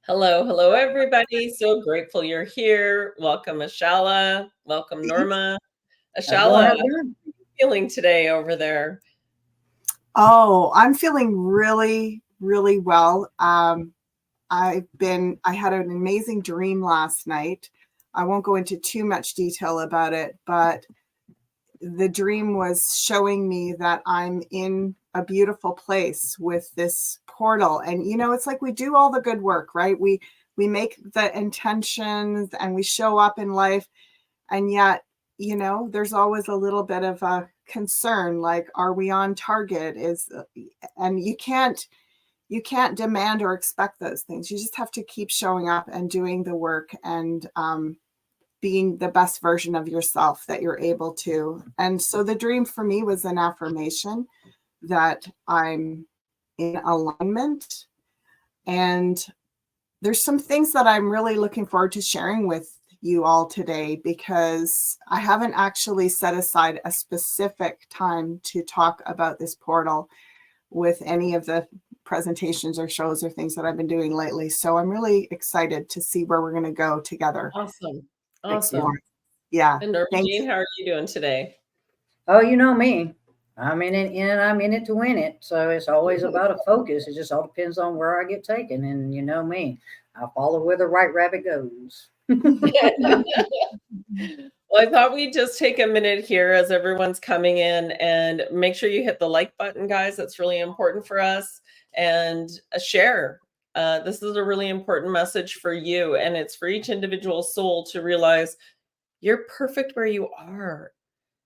Hello, hello, everybody. So grateful you're here. Welcome, Ashala. Welcome, Norma. How's it going? Ashala, How's how it are going? you feeling today over there? Oh, I'm feeling really, really well. I had an amazing dream last night. I won't go into too much detail about it, but the dream was showing me that I'm in a beautiful place with this portal. And it's like we do all the good work, right? We make the intentions and we show up in life, and yet, there's always a little bit of a concern, like, are we on target? And you can't demand or expect those things. You just have to keep showing up and doing the work and being the best version of yourself that you're able to. And so the dream for me was an affirmation that I'm in alignment. And there's some things that I'm really looking forward to sharing with you all today, because I haven't actually set aside a specific time to talk about this portal with any of the presentations or shows or things that I've been doing lately. So I'm really excited to see where we're going to go together. Awesome. Explore. Awesome. Yeah. And Norma Thanks. Jean, how are you doing today? Oh, you know me. I'm in it, and I'm in it to win it. So it's always about a focus. It just all depends on where I get taken. And you know me, I follow where the right rabbit goes. Well, I thought we'd just take a minute here as everyone's coming in and make sure you hit the like button, guys. That's really important for us. And a share. This is a really important message for you. And it's for each individual soul to realize you're perfect where you are.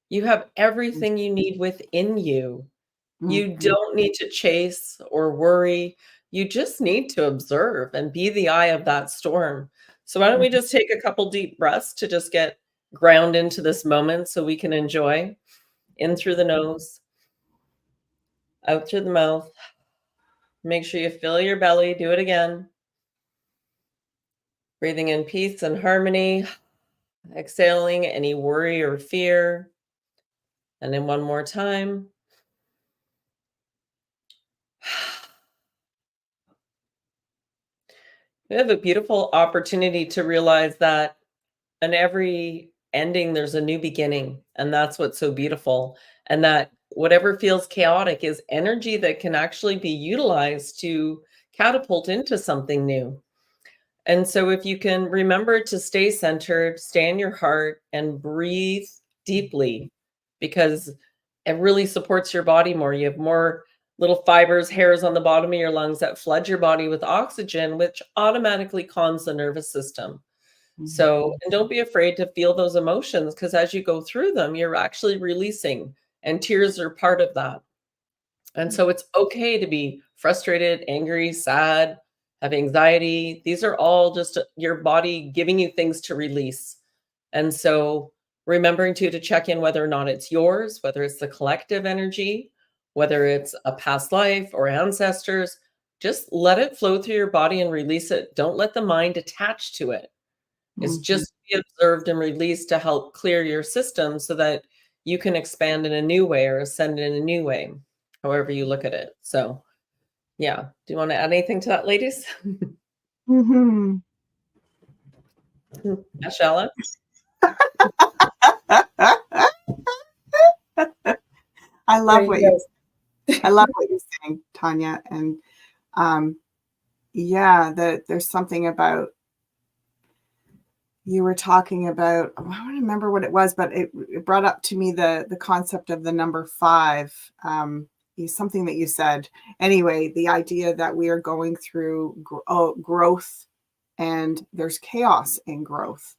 You have everything you need within you. You don't need to chase or worry. You just need to observe and be the eye of that storm. So why don't we just take a couple deep breaths to just get ground into this moment so we can enjoy. In through the nose, out through the mouth. Make sure you fill your belly. Do it again. Breathing in peace and harmony. Exhaling any worry or fear. And then one more time. We have a beautiful opportunity to realize that in every ending, there's a new beginning. And that's what's so beautiful. And that whatever feels chaotic is energy that can actually be utilized to catapult into something new. And so if you can remember to stay centered, stay in your heart, and breathe deeply, because it really supports your body more. You have more little fibers, hairs on the bottom of your lungs that flood your body with oxygen, which automatically calms the nervous system. So, and don't be afraid to feel those emotions, because as you go through them, you're actually releasing, and tears are part of that. And so it's okay to be frustrated, angry, sad, have anxiety. These are all just your body giving you things to release. And so remembering to check in whether or not it's yours, whether it's the collective energy, whether it's a past life or ancestors, just let it flow through your body and release it. Don't let the mind attach to it. It's just be observed and released to help clear your system so that you can expand in a new way or ascend in a new way, however you look at it. So, yeah. Do you want to add anything to that, ladies? Ashala? I love what you're saying, Tanja. And there's something about, you were talking about, I don't remember what it was, but it brought up to me the concept of the number 5. Something that you said. Anyway, the idea that we are going through growth, and there's chaos in growth.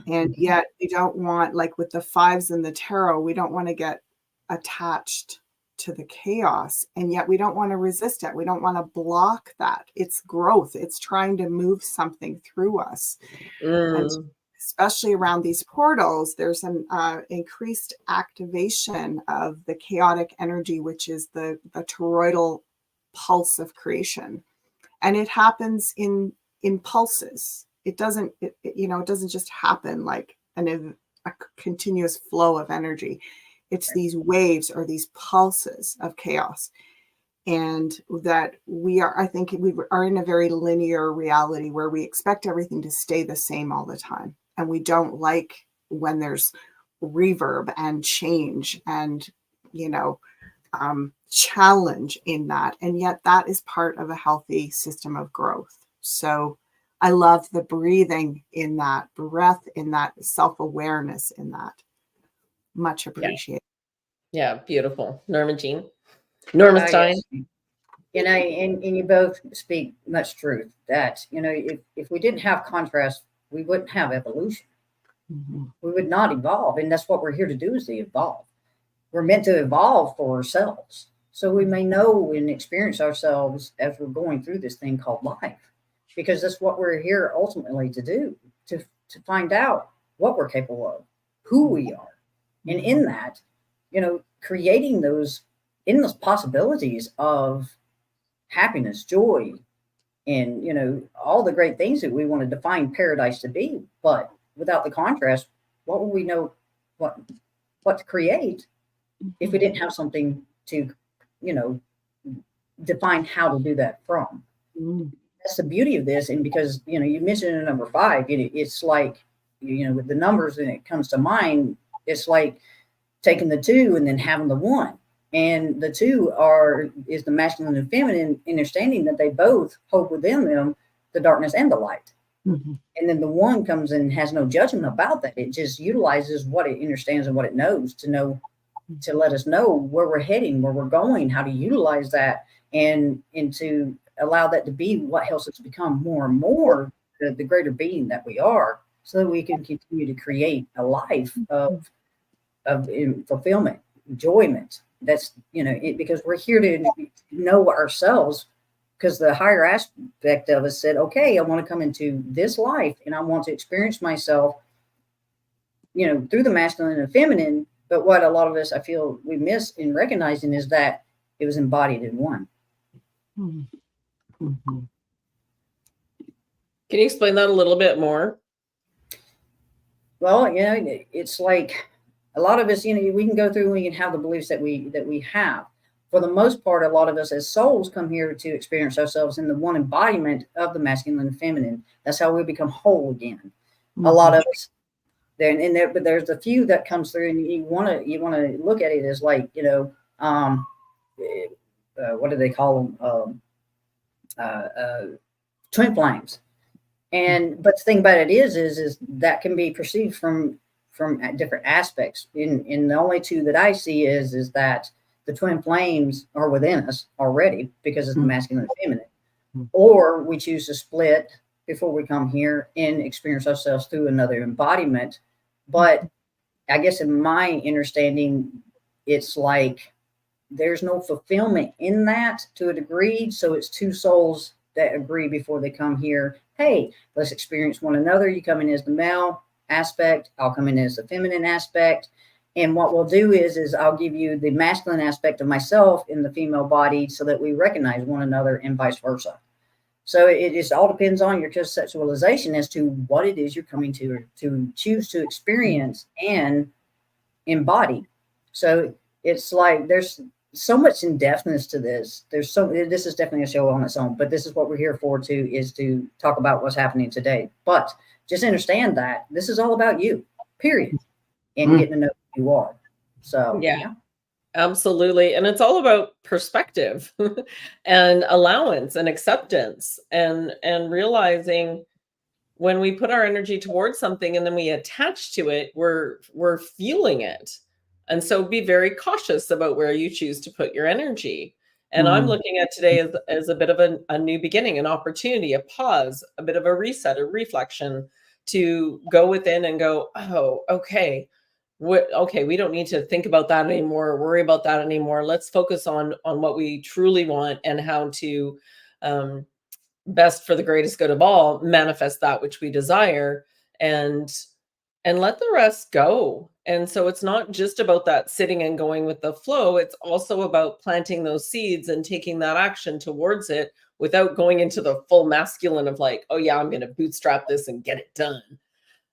And yet we don't want, like with the 5s in the tarot, we don't want to get attached to the chaos, and yet we don't want to resist it. We don't want to block that. It's growth. It's trying to move something through us. And especially around these portals, there's an increased activation of the chaotic energy, which is the toroidal pulse of creation. And it happens in pulses. It doesn't just happen like a continuous flow of energy. It's these waves or these pulses of chaos. and that I think we are in a very linear reality where we expect everything to stay the same all the time. And we don't like when there's reverb and change and, challenge in that. And yet that is part of a healthy system of growth. So I love the breathing in that, breath in that, self-awareness in that. Much appreciated. Yeah, beautiful. Normastein. And you both speak much truth that, if we didn't have contrast, we wouldn't have evolution. Mm-hmm. We would not evolve. And that's what we're here to do, is to evolve. We're meant to evolve for ourselves. So we may know and experience ourselves as we're going through this thing called life, because that's what we're here ultimately to do, to find out what we're capable of, who we are. And in that, creating those endless possibilities of happiness, joy, and, all the great things that we want to define paradise to be. But without the contrast, what will we know what to create if we didn't have something to, define how to do that from? That's the beauty of this. And because, you mentioned in number 5, it's like, with the numbers, and it comes to mind, it's like taking the 2 and then having the 1. And the 2 is the masculine and feminine, understanding that they both hold within them the darkness and the light. Mm-hmm. And then the 1 comes in and has no judgment about that. It just utilizes what it understands and what it knows to let us know where we're heading, where we're going, how to utilize that, and to allow that to be what helps us become more and more the greater being that we are, so that we can continue to create a life of fulfillment, enjoyment. That's, because we're here to know ourselves, because the higher aspect of us said, okay, I want to come into this life and I want to experience myself, through the masculine and feminine. But what a lot of us, I feel, we miss in recognizing is that it was embodied in one. Mm-hmm. Can you explain that a little bit more? Well, it's like a lot of us, we can go through and we can have the beliefs that we have. For the most part, a lot of us as souls come here to experience ourselves in the one embodiment of the masculine and feminine. That's how we become whole again. Mm-hmm. A lot of us. But there's a few that comes through, and you want to look at it as like, what do they call them? Twin flames. But the thing about it is that can be perceived from different aspects. In the only 2 that I see is that the twin flames are within us already, because it's the masculine and feminine, or we choose to split before we come here and experience ourselves through another embodiment. But I guess in my understanding, it's like there's no fulfillment in that to a degree. So it's 2 souls that agree before they come here. Hey, let's experience one another. You come in as the male aspect, I'll come in as the feminine aspect. And what we'll do is I'll give you the masculine aspect of myself in the female body, so that we recognize one another, and vice versa. So it just all depends on your conceptualization as to what it is you're coming to choose to experience and embody. So it's like there's so much in-depthness to this. This is definitely a show on its own, but this is what we're here for, is to talk about what's happening today. But just understand that this is all about you, period, and getting to know who you are. So yeah. Absolutely. And it's all about perspective and allowance and acceptance, and realizing when we put our energy towards something and then we attach to it, we're feeling it. And so be very cautious about where you choose to put your energy. And I'm looking at today as a bit of a new beginning, an opportunity, a pause, a bit of a reset, a reflection, to go within and go, oh, okay. Okay, we don't need to think about that anymore, worry about that anymore. Let's focus on what we truly want, and how to best, for the greatest good of all, manifest that which we desire, and let the rest go. And so it's not just about that sitting and going with the flow. It's also about planting those seeds and taking that action towards it, without going into the full masculine of like, oh yeah, I'm going to bootstrap this and get it done.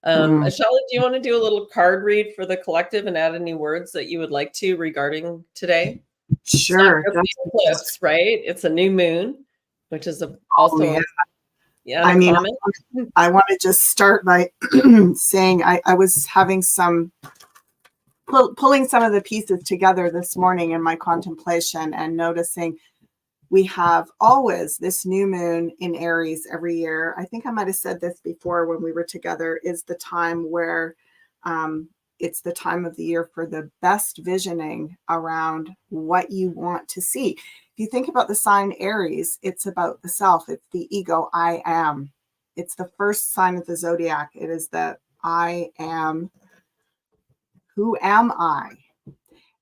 Ashala, do you want to do a little card read for the collective and add any words that you would like to regarding today? Sure. It's not just the eclipse, right? It's a new moon, which is also yeah. a comet. I want to just start by saying I was having some pulling some of the pieces together this morning in my contemplation and noticing we have always this new moon in Aries every year. I think I might have said this before when we were together, is the time where it's the time of the year for the best visioning around what you want to see. If you think about the sign Aries, it's about the self. It's the ego, I am. It's the first sign of the zodiac. It is the I am. Who am I?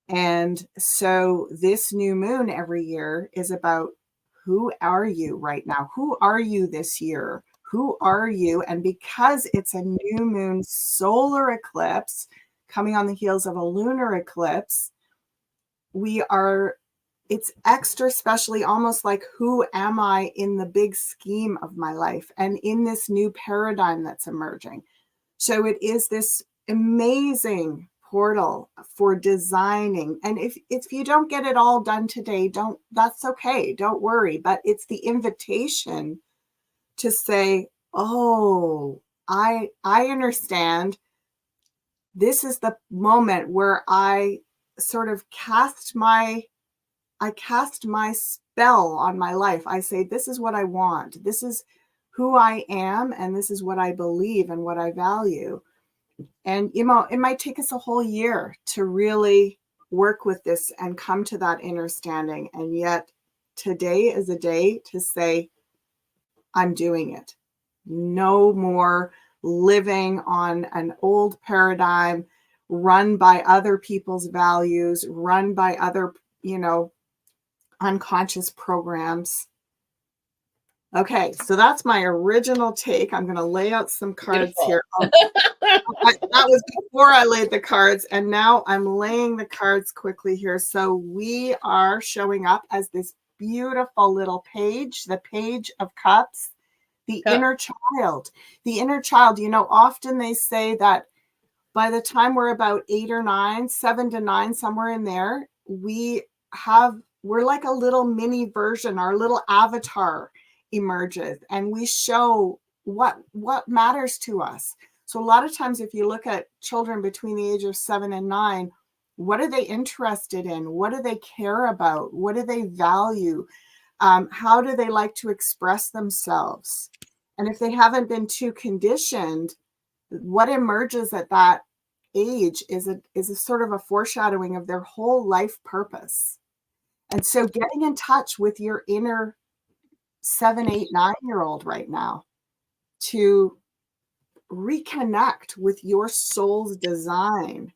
And so this new moon every year is about who are you right now? Who are you this year? Who are you? And because it's a new moon solar eclipse coming on the heels of a lunar eclipse, it's extra specially almost like who am I in the big scheme of my life and in this new paradigm that's emerging. So it is this amazing portal for designing. And if you don't get it all done today, that's okay. Don't worry. But it's the invitation to say, oh, I understand. This is the moment where I sort of cast my spell on my life. I say, this is what I want. This is who I am. And this is what I believe and what I value. And, it might take us a whole year to really work with this and come to that understanding. And yet today is a day to say, I'm doing it. No more living on an old paradigm run by other people's values, run by other, unconscious programs. Okay, so that's my original take. I'm going to lay out some cards here. That was before I laid the cards, and now I'm laying the cards quickly here. So we are showing up as this beautiful little page, the Page of Cups, the inner child. The inner child, often they say that by the time we're about 8 or 9, 7 to 9, somewhere in there, we're like a little mini version, our little avatar emerges, and we show what matters to us. So a lot of times if you look at children between the age of 7 and 9, what are they interested in? What do they care about? What do they value? How do they like to express themselves? And if they haven't been too conditioned, what emerges at that age is a sort of a foreshadowing of their whole life purpose. And so getting in touch with your inner 7, 8, 9-year-old right now to reconnect with your soul's design.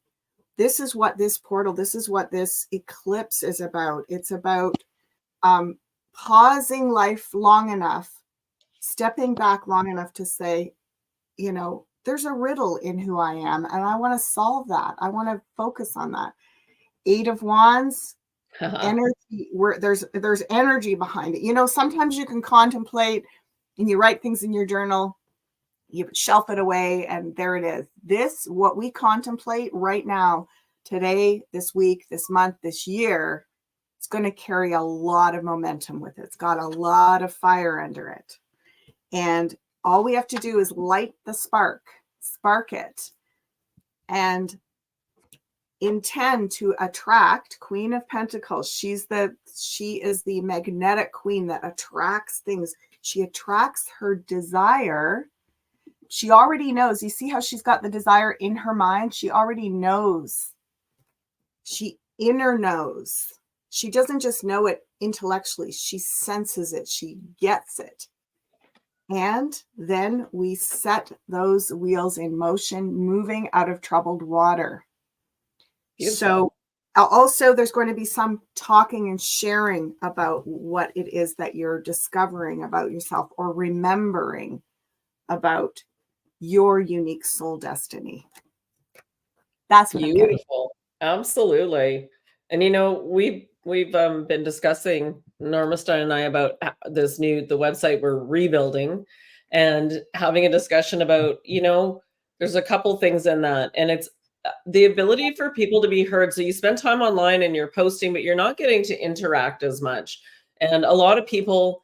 This is what this portal, this is what this eclipse is about. It's about pausing life long enough, stepping back long enough to say, there's a riddle in who I am, and I want to solve that. I want to focus on that. 8 of Wands, energy, where there's energy behind it. Sometimes you can contemplate and you write things in your journal, you shelf it away, and there it is. What we contemplate right now, today, this week, this month, this year, it's going to carry a lot of momentum with it. It's got a lot of fire under it. And all we have to do is light the spark it, and intend to attract. Queen of Pentacles. She is the magnetic queen that attracts things. She attracts her desire. She already knows. You see how she's got the desire in her mind? She already knows. She inner knows. She doesn't just know it intellectually. She senses it. She gets it. And then we set those wheels in motion, moving out of troubled water. Beautiful. So also there's going to be some talking and sharing about what it is that you're discovering about yourself or remembering about your unique soul destiny. That's beautiful. Absolutely. And we've been discussing, Normastein and I, about the website we're rebuilding, and having a discussion about, there's a couple things in that, and the ability for people to be heard. So you spend time online and you're posting, but you're not getting to interact as much. And a lot of people,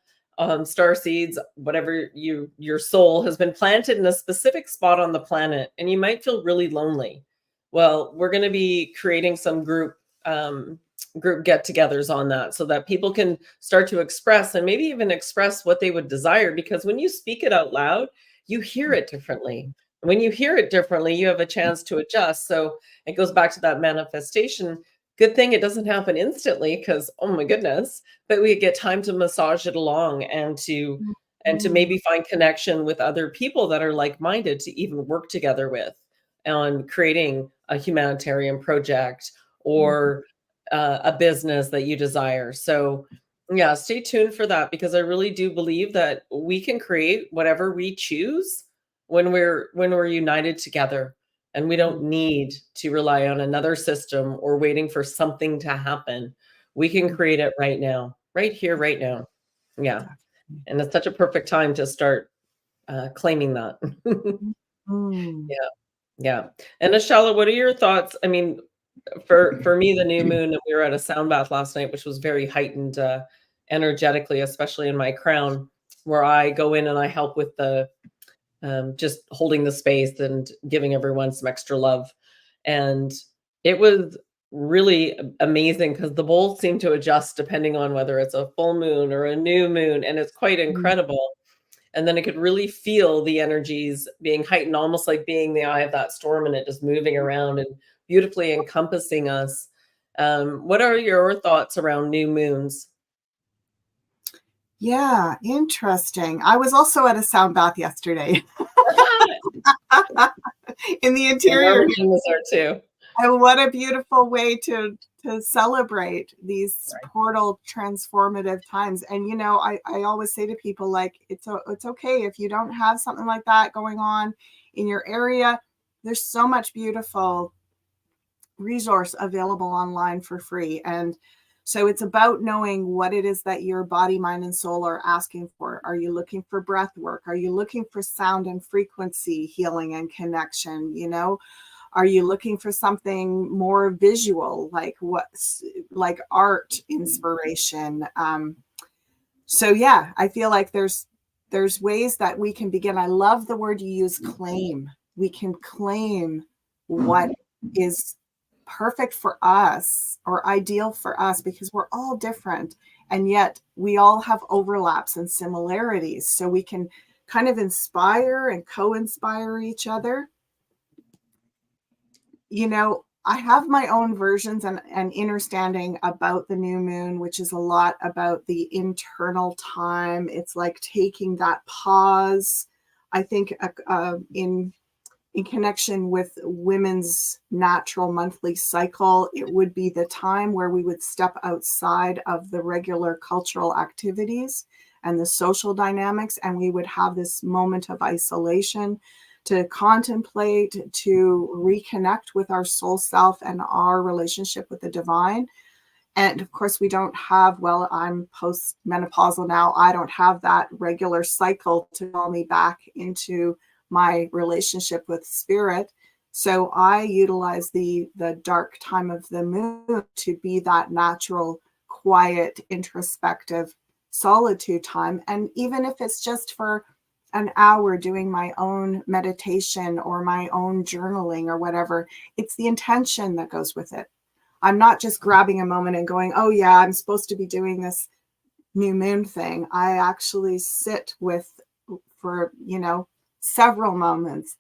star seeds, whatever your soul has been planted in a specific spot on the planet, and you might feel really lonely. Well, we're going to be creating some group get-togethers on that, so that people can start to express, and maybe even express what they would desire, because when you speak it out loud, you hear it differently. When you hear it differently, you have a chance to adjust. So it goes back to that manifestation. Good thing it doesn't happen instantly, because oh my goodness, but we get time to massage it along, and to maybe find connection with other people that are like-minded, to even work together with on creating a humanitarian project, or a business that you desire. So yeah, stay tuned for that, because I really do believe that we can create whatever we choose when we're united together, and we don't need to rely on another system or waiting for something to happen. We can create it right now, right here, right now. Yeah. And it's such a perfect time to start claiming that. Yeah. Yeah. And Ashala, what are your thoughts? I mean, for me, the new moon, we were at a sound bath last night, which was very heightened energetically, especially in my crown, where I go in and I help with the just holding the space and giving everyone some extra love. And it was really amazing, because the bowls seem to adjust depending on whether it's a full moon or a new moon, and it's quite incredible. And then I could really feel the energies being heightened, almost like being the eye of that storm, and it just moving around and beautifully encompassing us. What are your thoughts around new moons? Yeah, interesting. I was also at a sound bath yesterday in the interior. And was there too. And what a beautiful way to celebrate these portal transformative times. And you know, I always say to people, like, it's okay if you don't have something like that going on in your area. There's so much beautiful resource available online for free. And so it's about knowing what it is that your body, mind, and soul are asking for. Are you looking for breath work? Are you looking for sound and frequency healing and connection? You know, are you looking for something more visual, like art inspiration? So yeah, I feel like there's ways that we can begin. I love the word you use, claim. We can claim what is perfect for us or ideal for us, because we're all different, and yet we all have overlaps and similarities. So we can kind of inspire and co-inspire each other. You know, I have my own versions and understanding about the new moon, which is a lot about the internal time. It's like taking that pause. I think in connection with women's natural monthly cycle, it would be the time where we would step outside of the regular cultural activities and the social dynamics, and we would have this moment of isolation to contemplate, to reconnect with our soul self and our relationship with the divine. And of course, we don't have, well, I'm post-menopausal now, I don't have that regular cycle to call me back into my relationship with spirit. So I utilize the dark time of the moon to be that natural, quiet, introspective solitude time. And even if it's just for an hour doing my own meditation or my own journaling or whatever, it's the intention that goes with it. I'm not just grabbing a moment and going, oh yeah, I'm supposed to be doing this new moon thing. I actually sit for, several moments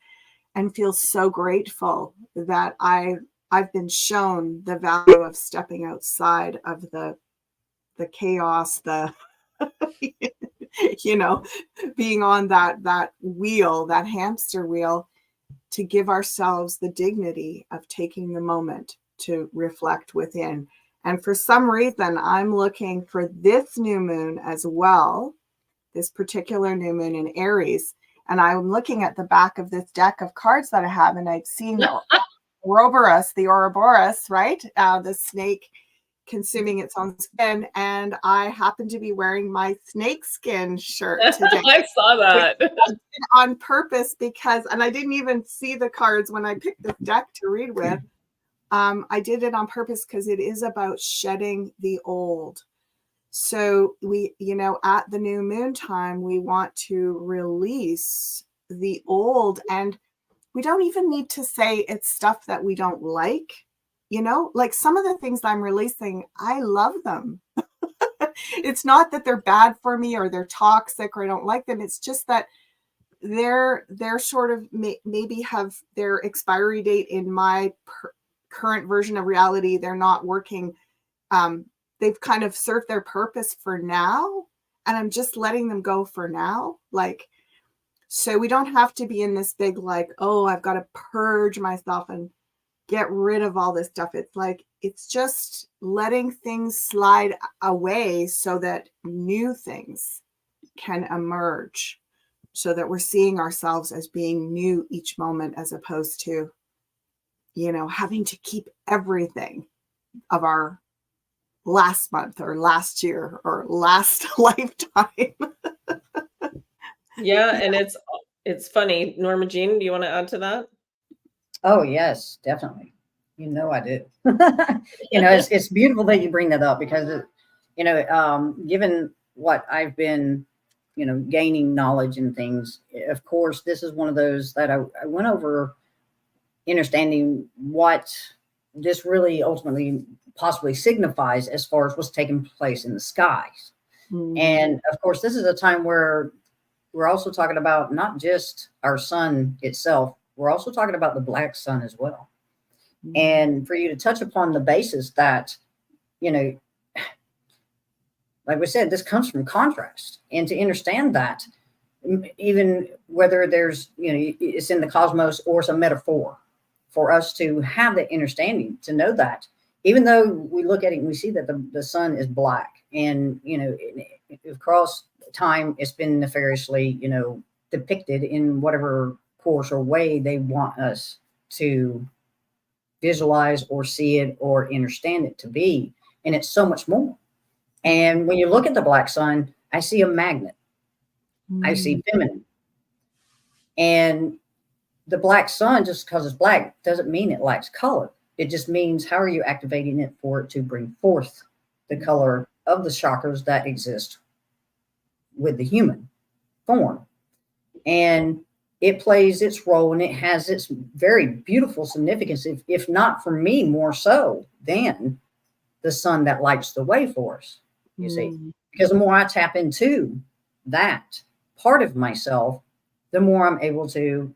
and feel so grateful that I've been shown the value of stepping outside of the chaos, being on that wheel, that hamster wheel, to give ourselves the dignity of taking the moment to reflect within. And for some reason, I'm looking for this new moon as well, this particular new moon in Aries. And I'm looking at the back of this deck of cards that I have, and I've seen the Ouroboros, right? The snake consuming its own skin. And I happen to be wearing my snakeskin shirt today. I saw that. On purpose because, and I didn't even see the cards when I picked this deck to read with. I did it on purpose because it is about shedding the old. So we, at the new moon time, we want to release the old, and we don't even need to say it's stuff that we don't like, like some of the things I'm releasing, I love them. It's not that they're bad for me or they're toxic or I don't like them. It's just that they're sort of maybe have their expiry date in my current version of reality. They're not working. They've kind of served their purpose for now, and I'm just letting them go for now. So we don't have to be in this big, oh, I've got to purge myself and get rid of all this stuff. It's just letting things slide away so that new things can emerge, so that we're seeing ourselves as being new each moment, as opposed to, having to keep everything of our last month or last year or last lifetime. Yeah, and it's funny. Norma Jean, do you want to add to that? Oh yes, definitely. I do. It's beautiful that you bring that up because, given what I've been, gaining knowledge and things, of course, this is one of those that I went over, understanding what this really ultimately possibly signifies as far as what's taking place in the skies. Mm-hmm. And of course, this is a time where we're also talking about not just our sun itself, we're also talking about the black sun as well. Mm-hmm. And for you to touch upon the basis that, like we said, this comes from contrast, and to understand that, even whether there's, it's in the cosmos or it's a metaphor, for us to have that understanding, to know that even though we look at it and we see that the sun is black, and, across time, it's been nefariously, depicted in whatever course or way they want us to visualize or see it or understand it to be. And it's so much more. And when you look at the black sun, I see a magnet. I see feminine. And the black sun, just because it's black, doesn't mean it lacks color. It just means, how are you activating it for it to bring forth the color of the chakras that exist with the human form. And it plays its role, and it has its very beautiful significance, if not for me more so than the sun that lights the way for us, you see. Because the more I tap into that part of myself, the more I'm able to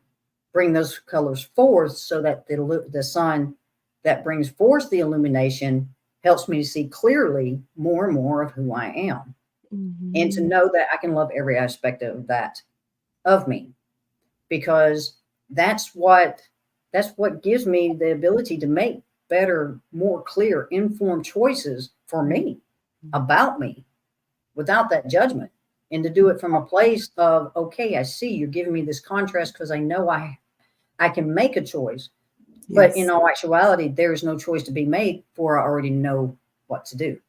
bring those colors forth, so that the sun that brings forth the illumination helps me to see clearly more and more of who I am. Mm-hmm. And to know that I can love every aspect of that of me, because that's what gives me the ability to make better, more clear, informed choices for me, about me, without that judgment, and to do it from a place of, okay, I see you're giving me this contrast because I know I can make a choice. Yes. But in all actuality, there is no choice to be made, for I already know what to do.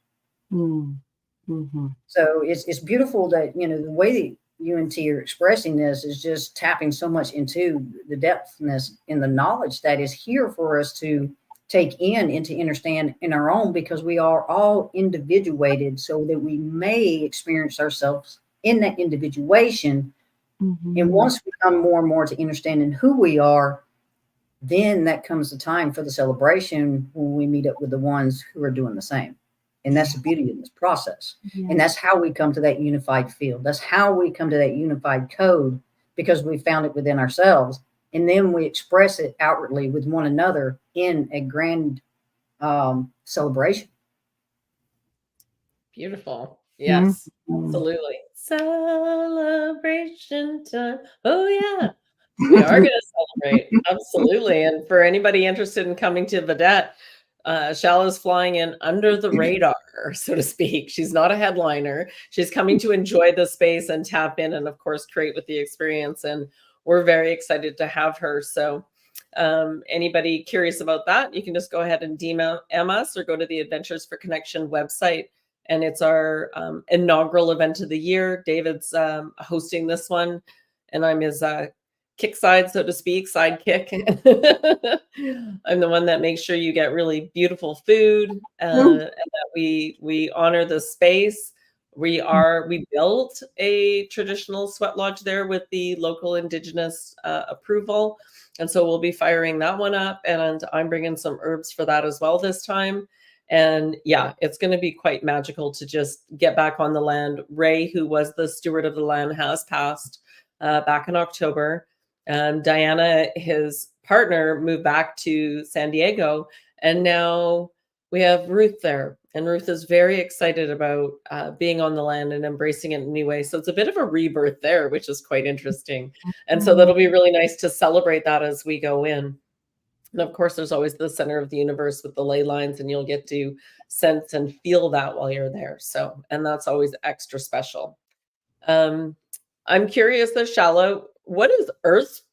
Mm-hmm. So it's beautiful that, the way that you and T are expressing this is just tapping so much into the depthness in the knowledge that is here for us to take in and to understand in our own, because we are all individuated, so that we may experience ourselves in that individuation. Mm-hmm. And once we come more and more to understanding who we are, then that comes the time for the celebration, when we meet up with the ones who are doing the same. And that's the beauty of this process. Yeah. And that's how we come to that unified field. That's how we come to that unified code, because we found it within ourselves. And then we express it outwardly with one another in a grand celebration. Beautiful. Yes, absolutely. Celebration time. Oh, yeah. We are going to celebrate. Absolutely. And for anybody interested in coming to Vedette, Ashala's flying in under the radar, so to speak. She's not a headliner. She's coming to enjoy the space and tap in, and of course create with the experience. And we're very excited to have her. So Anybody curious about that, you can just go ahead and DM us or go to the Adventures for Connection website. And it's our inaugural event of the year. David's hosting this one, and I'm his kickside, so to speak, sidekick. I'm the one that makes sure you get really beautiful food, and that we honor the space. We built a traditional sweat lodge there with the local Indigenous approval. And so we'll be firing that one up, and I'm bringing some herbs for that as well this time. And yeah, it's going to be quite magical to just get back on the land. Ray, who was the steward of the land, has passed back in October. Diana, his partner, moved back to San Diego, and now we have Ruth there. And Ruth is very excited about being on the land and embracing it in a new way. So it's a bit of a rebirth there, which is quite interesting. And so that'll be really nice to celebrate that as we go in. And of course, there's always the center of the universe with the ley lines, and you'll get to sense and feel that while you're there. So, and that's always extra special. I'm curious, Ashala, what is Earth's,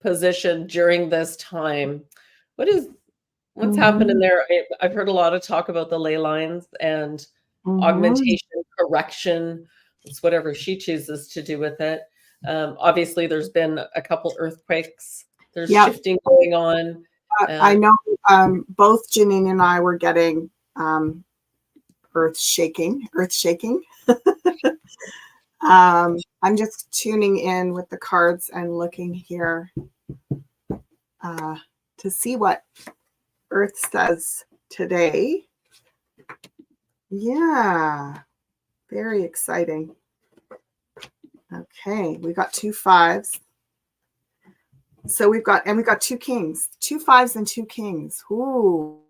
position during this time? What's happening there? I've heard a lot of talk about the ley lines and augmentation, correction. It's whatever she chooses to do with it. Obviously, there's been a couple earthquakes. There's shifting going on. I know both Janine and I were getting earth shaking. I'm just tuning in with the cards and looking here to see what Earth says today. Yeah, very exciting. Okay, we got 2 5s. So we got 2 kings, 2 5s and 2 kings. Ooh.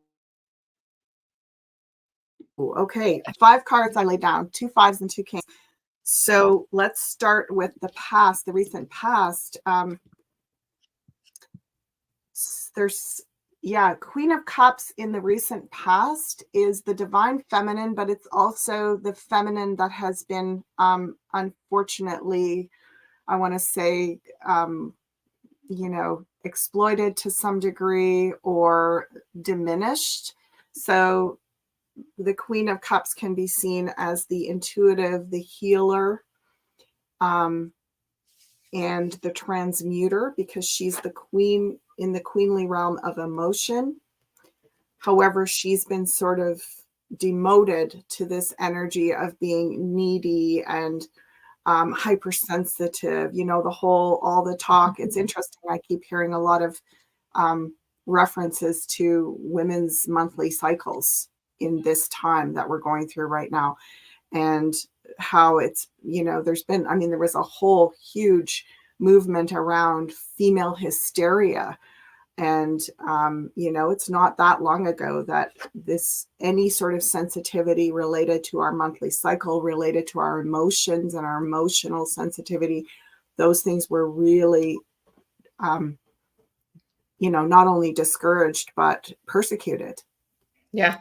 Okay, 5 cards I laid down, 2 5s and 2 kings. So let's start with the past, the recent past. There's Queen of Cups in the recent past is the divine feminine, but it's also the feminine that has been, unfortunately, I want to say, exploited to some degree or diminished. So the Queen of Cups can be seen as the intuitive, the healer, and the transmuter, because she's the queen in the queenly realm of emotion. However, she's been sort of demoted to this energy of being needy and hypersensitive, all the talk. It's interesting. I keep hearing a lot of references to women's monthly cycles in this time that we're going through right now, and how it's, there was a whole huge movement around female hysteria. And, it's not that long ago that any sort of sensitivity related to our monthly cycle, related to our emotions and our emotional sensitivity, those things were really, not only discouraged, but persecuted. Yeah.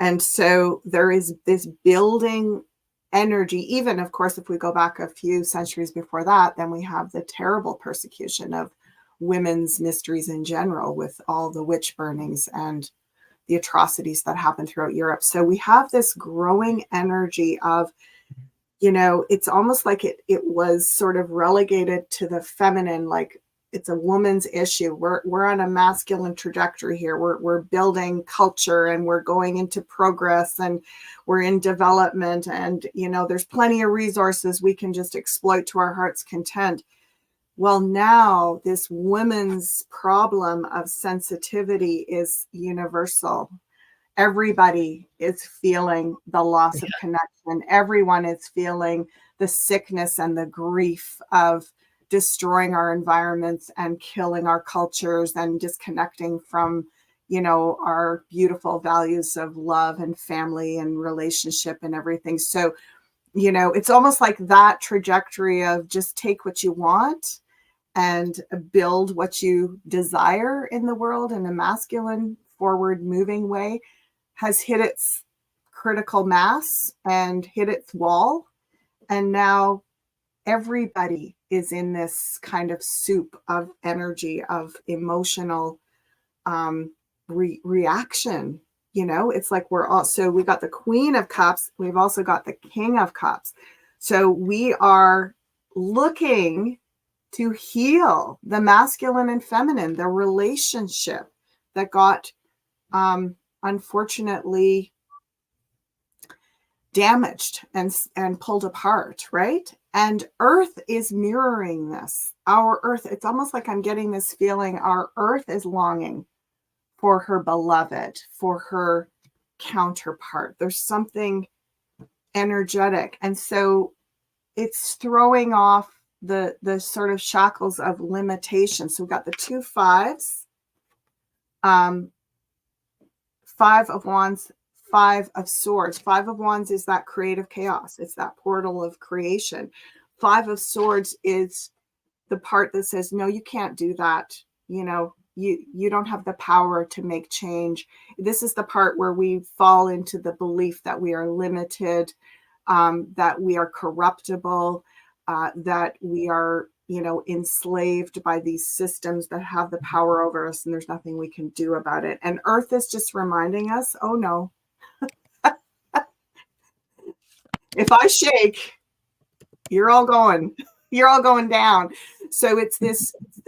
And so there is this building energy. Even, of course, if we go back a few centuries before that, then we have the terrible persecution of women's mysteries in general, with all the witch burnings and the atrocities that happened throughout Europe. So we have this growing energy of, it's almost like it was sort of relegated to the feminine, like it's a woman's issue. We're on a masculine trajectory here. We're building culture, and we're going into progress, and we're in development, and there's plenty of resources we can just exploit to our heart's content. Well, now this women's problem of sensitivity is universal. Everybody is feeling the loss of connection. Everyone is feeling the sickness and the grief of destroying our environments and killing our cultures and disconnecting from, our beautiful values of love and family and relationship and everything. So, it's almost like that trajectory of just take what you want and build what you desire in the world in a masculine, forward moving way has hit its critical mass and hit its wall. And now everybody is in this kind of soup of energy, of emotional reaction. It's like we got the Queen of Cups. We've also got the King of Cups. So we are looking to heal the masculine and feminine, the relationship that got unfortunately damaged and pulled apart, right? And Earth is mirroring this. Our Earth, it's almost like I'm getting this feeling our Earth is longing for her beloved, for her counterpart. There's something energetic. And so it's throwing off the sort of shackles of limitation. So we've got the 2 5s, 5 of Wands, 5 of Swords. 5 of Wands is that creative chaos. It's that portal of creation. 5 of Swords is the part that says, no, you can't do that. You don't have the power to make change. This is the part where we fall into the belief that we are limited, that we are corruptible, that we are, enslaved by these systems that have the power over us, and there's nothing we can do about it. And Earth is just reminding us, oh no, if I shake, you're all going down. So it's the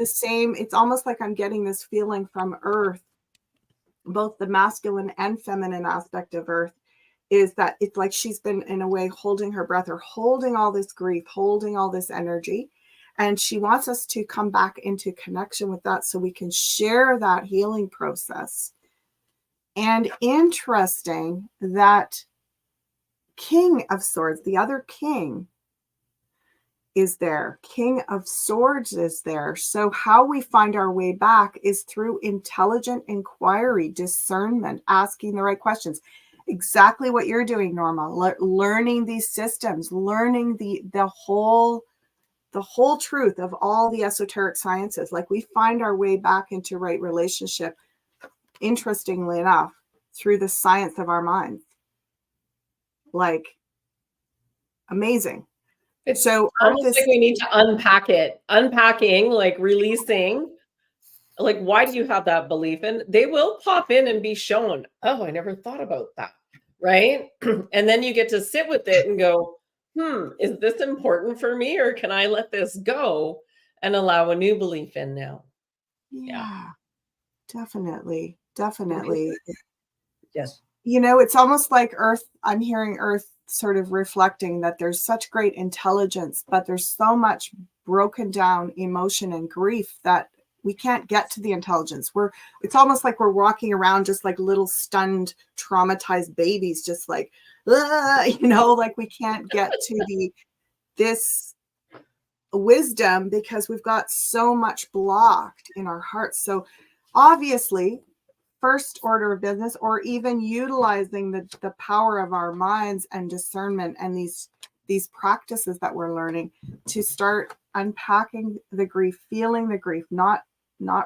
same. It's almost like I'm getting this feeling from Earth, both the masculine and feminine aspect of Earth, is that it's like she's been in a way holding her breath, or holding all this grief, holding all this energy. And she wants us to come back into connection with that so we can share that healing process. And interesting that King of Swords, the other king, is there. King of Swords is there. So how we find our way back is through intelligent inquiry, discernment, asking the right questions. Exactly what you're doing, Norma. Learning these systems, learning the whole truth of all the esoteric sciences. Like, we find our way back into right relationship, interestingly enough, through the science of our minds. Like, amazing. It's so almost like we need to unpack it. Unpacking, like releasing. Like, why do you have that belief? And they will pop in and be shown, oh, I never thought about that. Right. And then you get to sit with it and go, is this important for me, or can I let this go and allow a new belief in now? Yeah. Definitely. Yes. It's almost like Earth. I'm hearing Earth sort of reflecting that there's such great intelligence, but there's so much broken down emotion and grief that we can't get to the intelligence. It's almost like we're walking around just like little stunned, traumatized babies, just like, like we can't get to this wisdom because we've got so much blocked in our hearts. So obviously, first order of business, or even utilizing the power of our minds and discernment and these practices that we're learning to start unpacking the grief, feeling the grief, not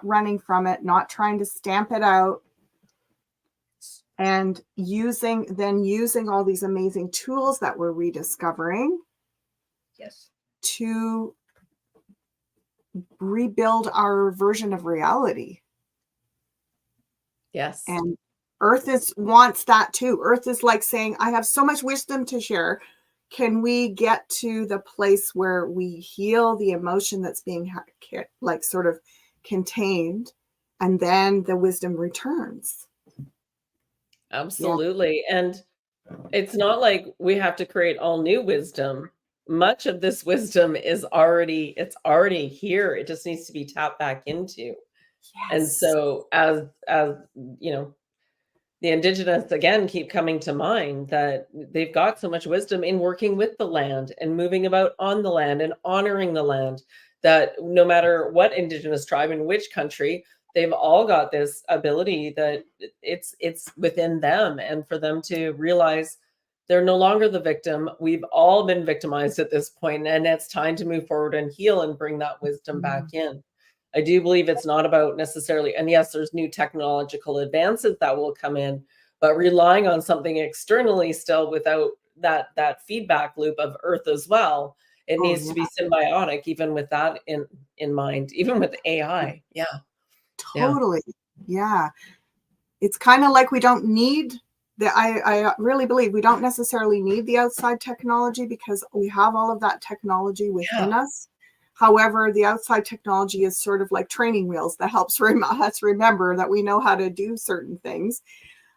running from it, not trying to stamp it out, and using all these amazing tools that we're rediscovering. Yes. To rebuild our version of reality. Yes. And Earth wants that too. Earth is like saying, I have so much wisdom to share. Can we get to the place where we heal the emotion that's being like sort of contained, and then the wisdom returns? Absolutely. Yeah. And it's not like we have to create all new wisdom. Much of this wisdom is already here. It just needs to be tapped back into. Yes. And so as the Indigenous, again, keep coming to mind, that they've got so much wisdom in working with the land and moving about on the land and honoring the land, that no matter what Indigenous tribe in which country, they've all got this ability that it's within them, and for them to realize they're no longer the victim. We've all been victimized at this point, and it's time to move forward and heal and bring that wisdom back in. I do believe it's not about necessarily, and yes, there's new technological advances that will come in, but relying on something externally still without that feedback loop of Earth as well It Oh, needs to be symbiotic, even with that in mind, even with AI. Yeah. totally. Yeah. It's kind of like we don't need I really believe we don't necessarily need the outside technology because we have all of that technology within us. However, the outside technology is sort of like training wheels that helps us remember that we know how to do certain things.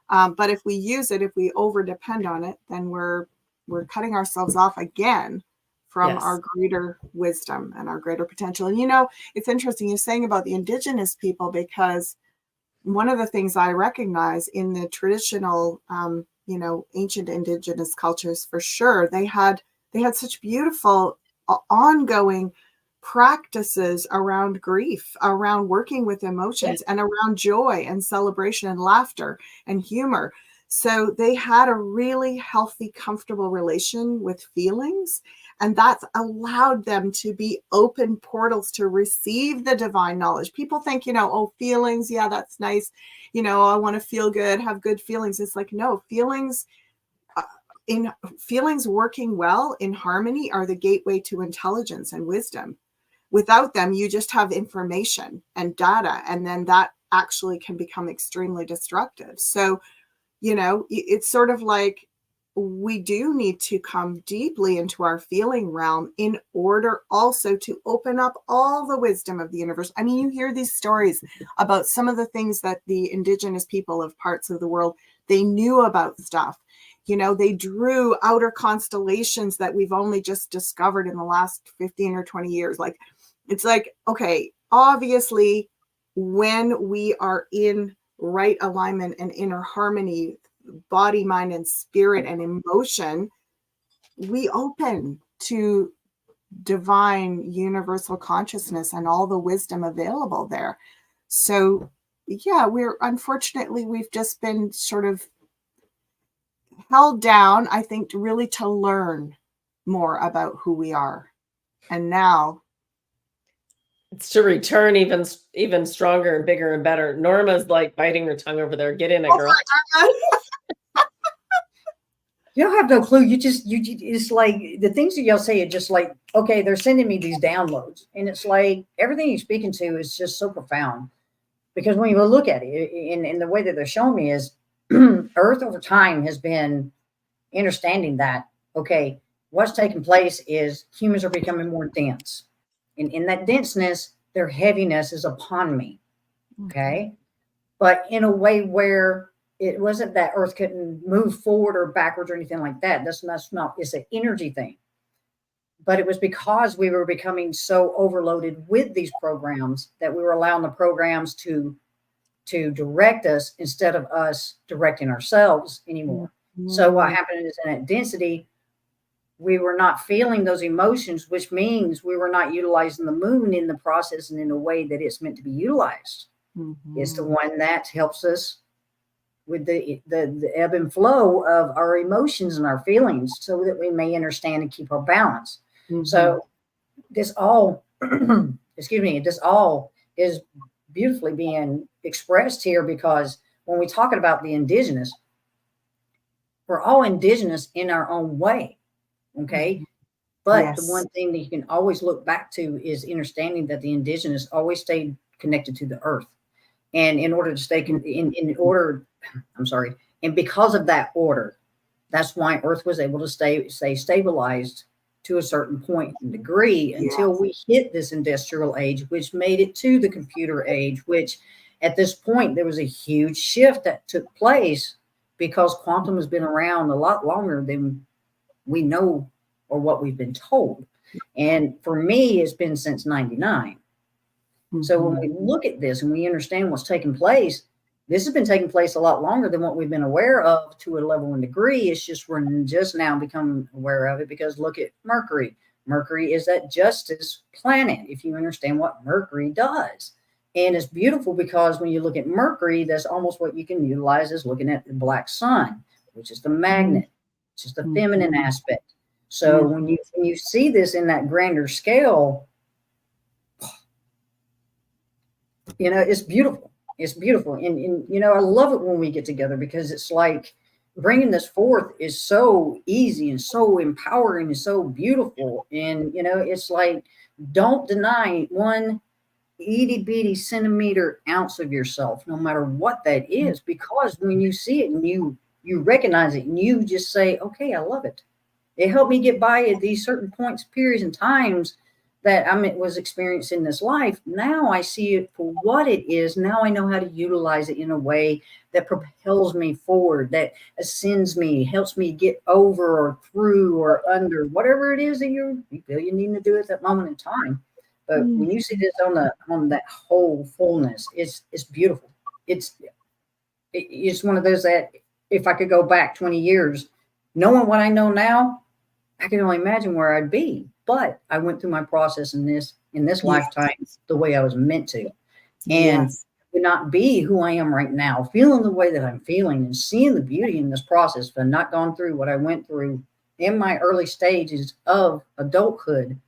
But if we use it, if we over depend on it, then we're cutting ourselves off again from our greater wisdom and our greater potential. And, you know, it's interesting you're saying about the indigenous people, because one of the things I recognize in the traditional, you know, ancient indigenous cultures, for sure, they had such beautiful ongoing practices around grief, around working with emotions, and around joy and celebration and laughter and humor. So they had a really healthy, comfortable relation with feelings. And that's allowed them to be open portals to receive the divine knowledge. People think, you know, oh, feelings, yeah, that's nice. You know, I want to feel good, have good feelings. It's like, no, feelings working well in harmony are the gateway to intelligence and wisdom. Without them, you just have information and data, and then that actually can become extremely destructive. So, you know, it's sort of like we do need to come deeply into our feeling realm in order also to open up all the wisdom of the universe. I mean, you hear these stories about some of the things that the indigenous people of parts of the world, they knew about stuff. You know, they drew outer constellations that we've only just discovered in the last 15 or 20 years. Like, it's like, okay, obviously, when we are in right alignment and inner harmony, body, mind, and spirit and emotion, we open to divine universal consciousness and all the wisdom available there. So, yeah, we've just been sort of held down, I think, really to learn more about who we are. And now it's to return even stronger and bigger and better. Norma's like biting her tongue over there. Get in it, girl. Y'all have no clue. It's like the things that y'all say are just like, okay, they're sending me these downloads. And it's like everything you're speaking to is just so profound. Because when you look at it in the way that they're showing me is Earth over time has been understanding that, okay, what's taking place is humans are becoming more dense. And in that denseness, their heaviness is upon me. Okay. But in a way where it wasn't that Earth couldn't move forward or backwards or anything like that. That's not, it's an energy thing. But it was because we were becoming so overloaded with these programs that we were allowing the programs to direct us instead of us directing ourselves anymore. So what happened is in that density, we were not feeling those emotions, which means we were not utilizing the moon in the process and in a way that it's meant to be utilized. It's the one that helps us with the ebb and flow of our emotions and our feelings so that we may understand and keep our balance. So this all, excuse me, this all is beautifully being expressed here, because when we're talking about the indigenous, we're all indigenous in our own way. Okay. But the one thing that you can always look back to is understanding that the indigenous always stayed connected to the earth. And in order to stay and because of that order, that's why Earth was able to stay stabilized to a certain point and degree until we hit this industrial age, which made it to the computer age, which at this point, there was a huge shift that took place because quantum has been around a lot longer than we know or what we've been told. And for me, it's been since 99. So when we look at this and we understand what's taking place, this has been taking place a lot longer than what we've been aware of to a level and degree. It's just we're just now becoming aware of it because look at Mercury. Mercury is that justice planet, if you understand what Mercury does. And it's beautiful because when you look at Mercury, that's almost what you can utilize as looking at the black sun, which is the magnet, which is the feminine aspect. So when you see this in that grander scale, you know, it's beautiful. It's beautiful. And, you know, I love it when we get together because it's like bringing this forth is so easy and so empowering and so beautiful. And, you know, it's like, don't deny one itty bitty centimeter ounce of yourself, no matter what that is, because when you see it and you recognize it and you just say, okay, I love it. It helped me get by at these certain points, periods, and times that I was experiencing this life. Now I see it for what it is. Now I know how to utilize it in a way that propels me forward, that ascends me, helps me get over or through or under whatever it is that you feel you need to do at that moment in time. But when you see this on that whole fullness, it's beautiful. It's one of those that if I could go back 20 years, knowing what I know now, I can only imagine where I'd be. But I went through my process in this lifetime the way I was meant to, and would not be who I am right now, feeling the way that I'm feeling and seeing the beauty in this process. If I'd not gone through what I went through in my early stages of adulthood,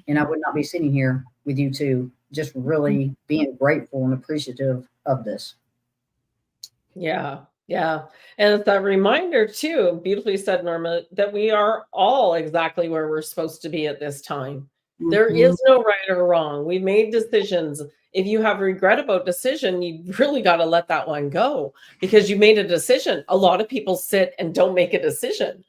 and I would not be sitting here with you two, just really being grateful and appreciative of this. Yeah. Yeah. And it's that reminder too, beautifully said, Norma, that we are all exactly where we're supposed to be at this time. There is no right or wrong. We made decisions. If you have regret about decision, you really got to let that one go because you made a decision. A lot of people sit and don't make a decision.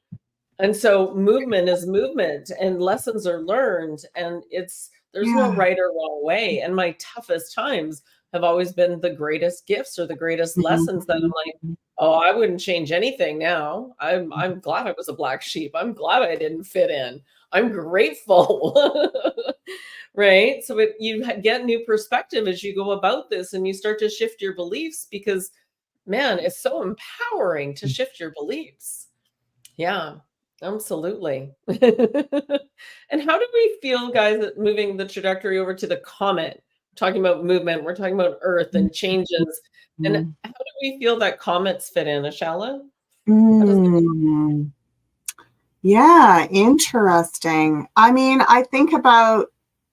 And so movement is movement and lessons are learned, and there's no right or wrong way. And my toughest times have always been the greatest gifts or the greatest lessons that I'm like, oh, I wouldn't change anything now. I'm glad I was a black sheep. I'm glad I didn't fit in. I'm grateful. Right? So you get new perspective as you go about this and you start to shift your beliefs because, man, it's so empowering to shift your beliefs. Yeah. Absolutely. And how do we feel, guys, that moving the trajectory over to the comet? We're talking about movement, we're talking about Earth and changes. And how do we feel that comets fit in, Ashala? Yeah, interesting. I mean, I think about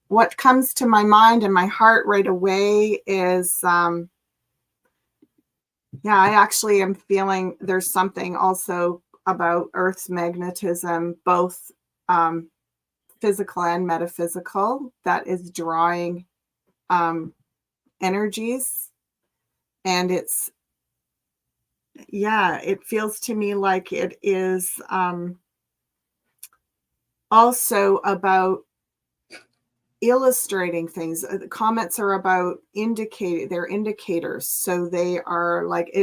what comes to my mind and my heart right away is, I actually am feeling there's something also about Earth's magnetism, both physical and metaphysical, that is drawing energies. And it feels to me like it is also about illustrating things. The comets are about they're indicators. So they are like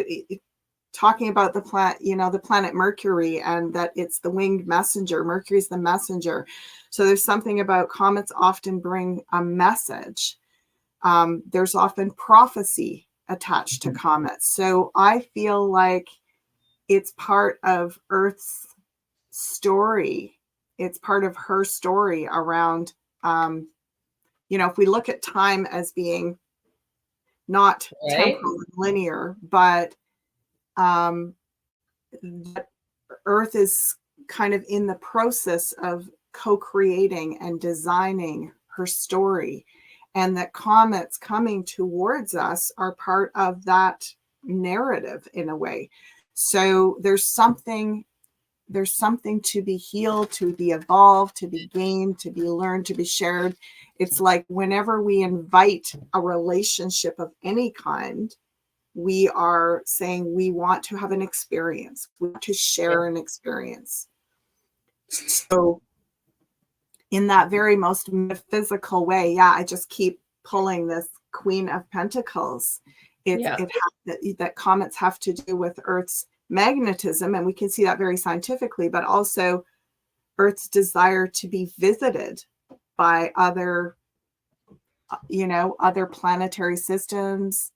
talking about the planet, the planet Mercury, and that it's the winged messenger. Mercury's the messenger. So there's something about comets often bring a message. There's often prophecy attached to comets. So I feel like it's part of Earth's story. It's part of her story around, if we look at time as being not temporal and linear, but that Earth is kind of in the process of co-creating and designing her story, and that comets coming towards us are part of that narrative in a way. So there's something to be healed, to be evolved, to be gained, to be learned, to be shared. It's like whenever we invite a relationship of any kind, we are saying we want to have an experience. We want to share an experience. So in that very most metaphysical way, I just keep pulling this Queen of Pentacles. That comets have to do with Earth's magnetism, and we can see that very scientifically, but also Earth's desire to be visited by other planetary systems,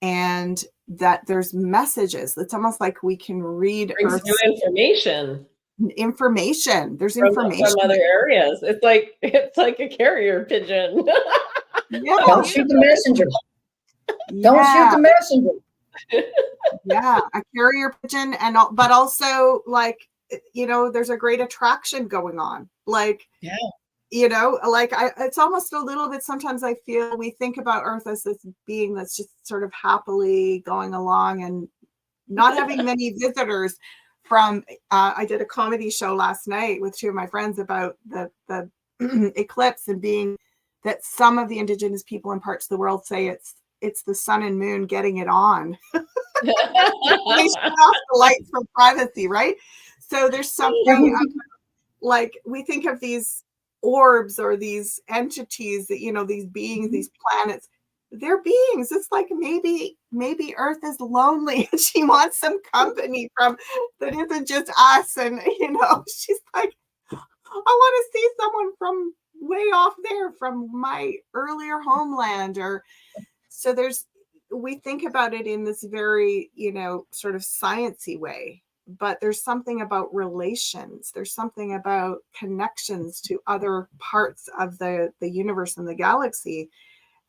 and that there's messages. It's almost like we can read Earth's new information. There's information from other areas. It's like a carrier pigeon. Don't shoot the messenger. Don't shoot the messenger. A carrier pigeon, but also like there's a great attraction going on. It's almost a little bit, sometimes I feel we think about Earth as this being that's just sort of happily going along and not having many visitors from, I did a comedy show last night with two of my friends about the eclipse, and being that some of the indigenous people in parts of the world say it's the sun and moon getting it on. They shut off the lights for privacy, right? So there's something like, we think of these orbs or these entities that, you know, these beings, these planets, they're beings. It's like maybe Earth is lonely and she wants some company from that isn't just us. And, you know, she's like, I want to see someone from way off there, from my earlier homeland. Or so we think about it in this very, you know, sort of sciencey way, but there's something about relations. There's something about connections to other parts of the universe and the galaxy.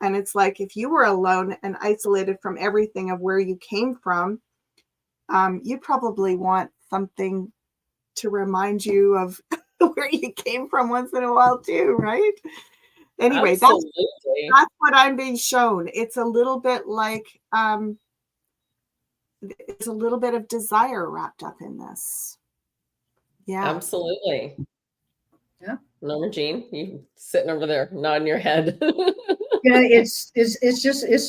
And it's like, if you were alone and isolated from everything of where you came from, you'd probably want something to remind you of where you came from once in a while too, right? Anyway, that's what I'm being shown. It's a little bit like, there's a little bit of desire wrapped up in this. Yeah, absolutely. Yeah. Norma Jean, you sitting over there nodding your head. You know, it's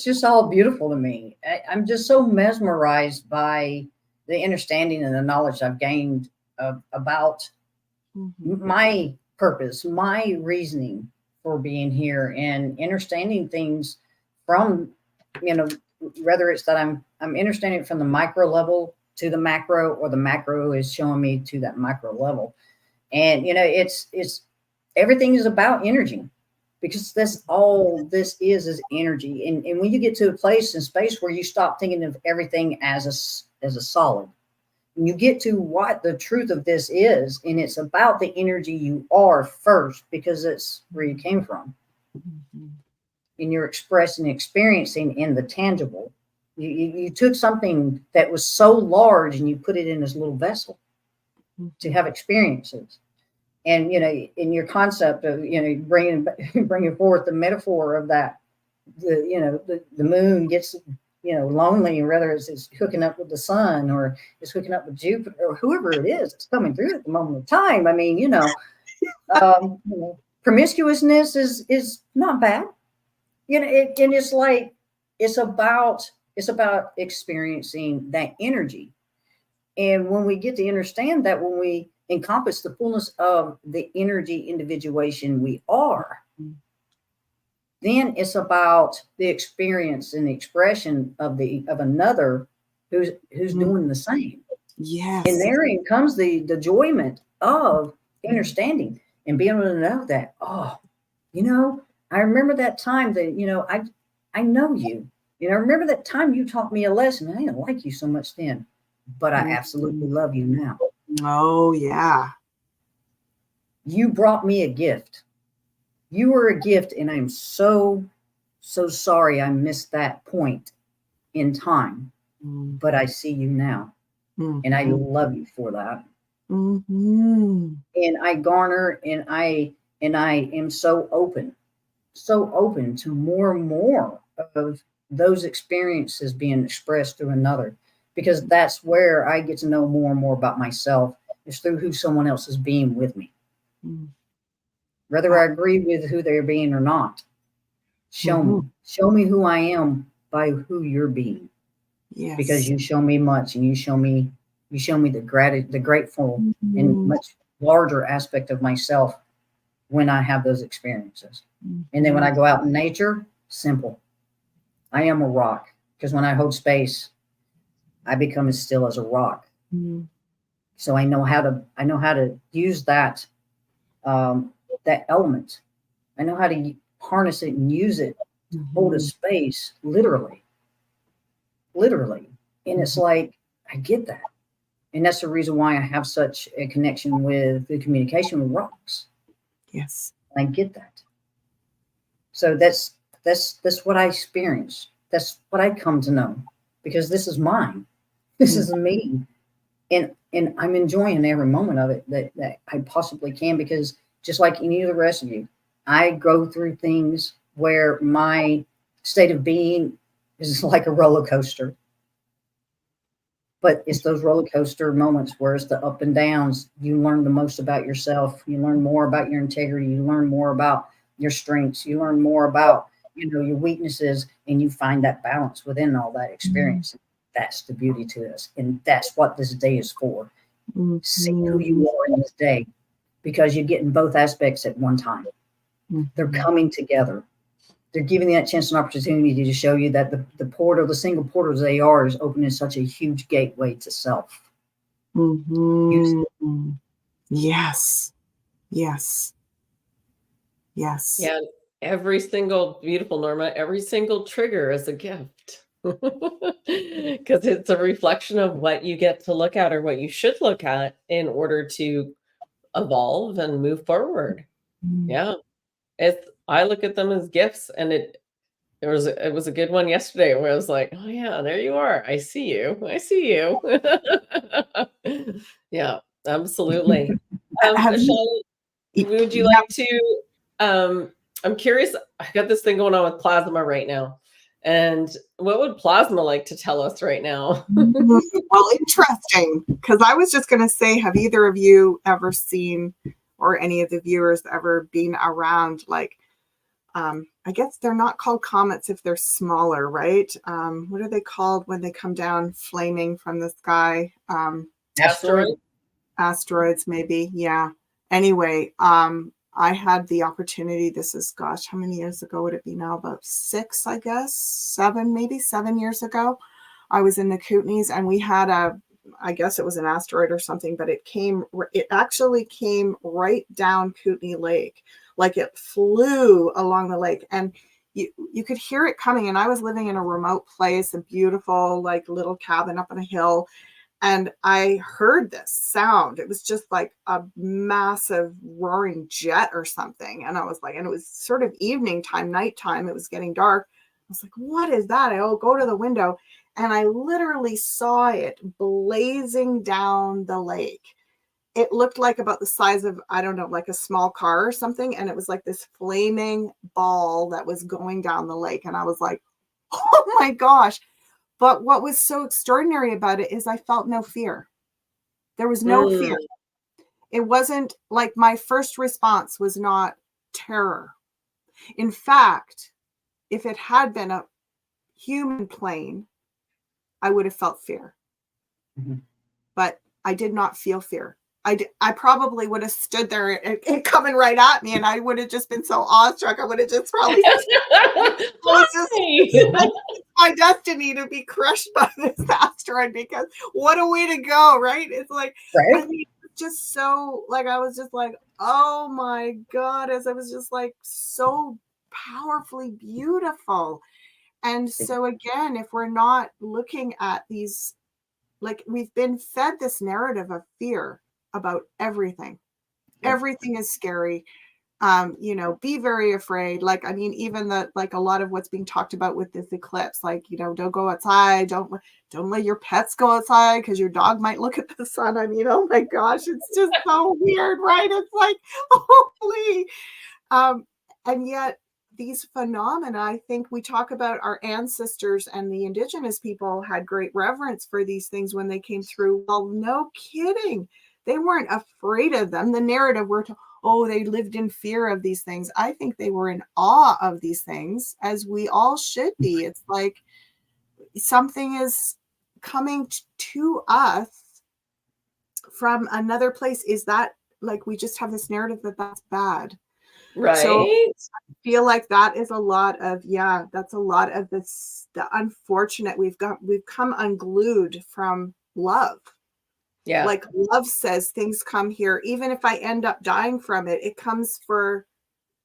just all beautiful to me. I'm just so mesmerized by the understanding and the knowledge I've gained about my purpose, my reasoning for being here, and understanding things from, you know, whether it's that I'm understanding it from the micro level to the macro, or the macro is showing me to that micro level. And, you know, it's everything is about energy, because that's all this is energy. And when you get to a place in space where you stop thinking of everything as a solid, and you get to what the truth of this is, and it's about the energy you are first, because it's where you came from. And you're expressing, experiencing in the tangible. You took something that was so large and you put it in this little vessel to have experiences. And, you know, in your concept of, you know, bringing forth the metaphor of that, the moon gets, you know, lonely, whether it's hooking up with the sun, or it's hooking up with Jupiter, or whoever it is that's coming through at the moment of time. I mean, you know, promiscuousness is not bad. You know, and it's like, it's about experiencing that energy. And when we get to understand that, when we encompass the fullness of the energy individuation we are, then it's about the experience and the expression of another who's doing the same. Yes. And therein comes the enjoyment of understanding and being able to know that, oh, you know, I remember that time that, you know, I know you. You know, I remember that time you taught me a lesson. I didn't like you so much then, but I absolutely love you now. Oh, yeah. You brought me a gift. You were a gift, and I'm so sorry I missed that point in time. But I see you now, and I love you for that. And I garner, and I am so open to more and more of those experiences being expressed through another, because that's where I get to know more and more about myself, is through who someone else is being with me. Whether I agree with who they're being or not, show me who I am by who you're being. Yes. Because you show me much, and you show me the grateful and much larger aspect of myself when I have those experiences. And then when I go out in nature, simple. I am a rock, because when I hold space, I become as still as a rock. So I know how to use that that element. I know how to harness it and use it to hold a space, literally. And it's like, I get that. And that's the reason why I have such a connection with the communication with rocks. Yes. I get that. So that's what I experience. That's what I come to know, because this is mine. This is me. And I'm enjoying every moment of it that I possibly can, because just like any of the rest of you, I go through things where my state of being is like a roller coaster. But it's those roller coaster moments where it's the up and downs. You learn the most about yourself. You learn more about your integrity. You learn more about your strengths. You learn more about, your weaknesses, and you find that balance within all that experience. That's the beauty to us. And that's what this day is for. See who you are in this day, because you're getting both aspects at one time. They're coming together. They're giving you that chance and opportunity to show you that the portal, the single portal they are, is opening such a huge gateway to self. Yes. Yes. Yes. Yeah. Every single, beautiful Norma, every single trigger is a gift. Because it's a reflection of what you get to look at, or what you should look at, in order to evolve and move forward. Yeah. I look at them as gifts, and it was a good one yesterday where I was like, oh yeah, there you are. I see you. Yeah, absolutely. Ashala, would you like to, I'm curious, I got this thing going on with plasma right now. And what would plasma like to tell us right now? Well, interesting, because I was just going to say, have either of you ever seen, or any of the viewers ever been around, like, I guess they're not called comets if they're smaller, right? What are they called when they come down flaming from the sky? Asteroids, maybe. Yeah. Anyway, I had the opportunity, this is, gosh, how many years ago would it be now? About 6, I guess, 7, maybe 7 years ago. I was in the Kootenays, and we had I guess it was an asteroid or something, but it actually came right down Kootenay Lake. Like, it flew along the lake, and you could hear it coming. And I was living in a remote place, a beautiful, like, little cabin up on a hill. And I heard this sound. It was just like a massive roaring jet or something. And I was like, and it was sort of evening time, nighttime. It was getting dark. I was like, what is that? I'll go to the window, and I literally saw it blazing down the lake. It looked like about the size of, I don't know, like a small car or something. And it was like this flaming ball that was going down the lake. And I was like, oh my gosh. But what was so extraordinary about it is I felt no fear. There was no fear. It wasn't like, my first response was not terror. In fact, if it had been a human plane, I would have felt fear. But I did not feel fear. I probably would have stood there and coming right at me, and I would have just been so awestruck. I would have just probably it's my destiny to be crushed by this asteroid, because what a way to go, right? It's like, right? I mean, just so, like, I was just like, oh my God, as I was just like, so powerfully beautiful. And so again, if we're not looking at these, like, we've been fed this narrative of fear about everything. Everything is scary. Be very afraid. Like, I mean, even like a lot of what's being talked about with this eclipse, like, don't go outside. Don't let your pets go outside, because your dog might look at the sun. I mean, oh my gosh, it's just so weird, right? It's like, holy. And yet these phenomena, I think we talk about our ancestors and the indigenous people had great reverence for these things when they came through. Well, no kidding. They weren't afraid of them. The narrative they lived in fear of these things. I think they were in awe of these things, as we all should be. It's like something is coming to us from another place. Is that, like, we just have this narrative that that's bad. Right. So I feel like that is a lot of, that's a lot of this, the unfortunate, we've come unglued from love. Yeah. Like, love says things come here. Even if I end up dying from it, it comes for,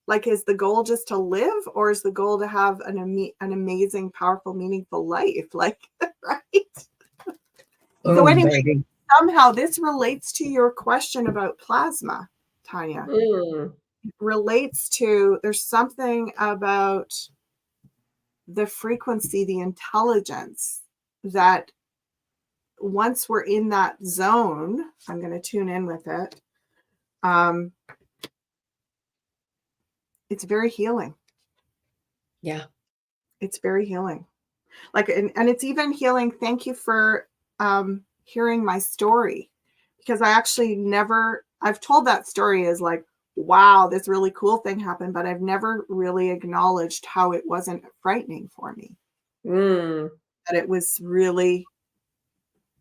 like, is the goal just to live, or is the goal to have an amazing, powerful, meaningful life? Like, right? So anyway, somehow this relates to your question about plasma, Tanja. Relates to, there's something about the frequency, the intelligence, that once we're in that zone, I'm going to tune in with it. It's very healing. Yeah. It's very healing. Like, and it's even healing. Thank you for hearing my story, because I actually never, I've told that story as like, wow, this really cool thing happened, but I've never really acknowledged how it wasn't frightening for me. That it was really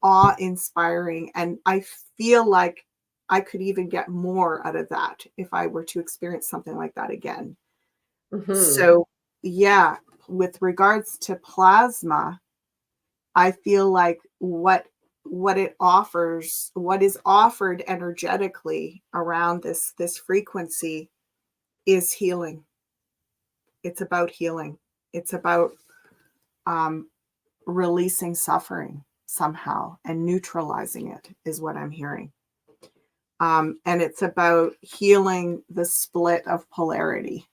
awe-inspiring. And I feel like I could even get more out of that if I were to experience something like that again. So yeah, with regards to plasma, I feel like what it offers, what is offered energetically around this frequency is healing. It's about healing. It's about releasing suffering somehow and neutralizing it is what I'm hearing. And it's about healing the split of polarity.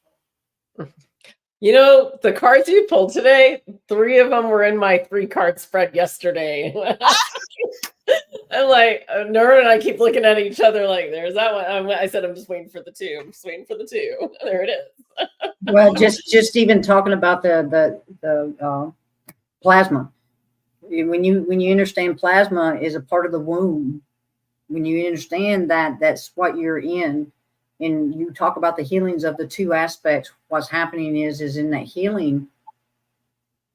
You know, the cards you pulled today, 3 of them were in my 3-card spread yesterday. I'm like, Nora and I keep looking at each other like, there's that one. I said, I'm just waiting for the 2. I'm just waiting for the 2. There it is. Well, just even talking about the plasma. When you understand plasma is a part of the womb, when you understand that that's what you're in, and you talk about the healings of the 2 aspects, what's happening is in that healing,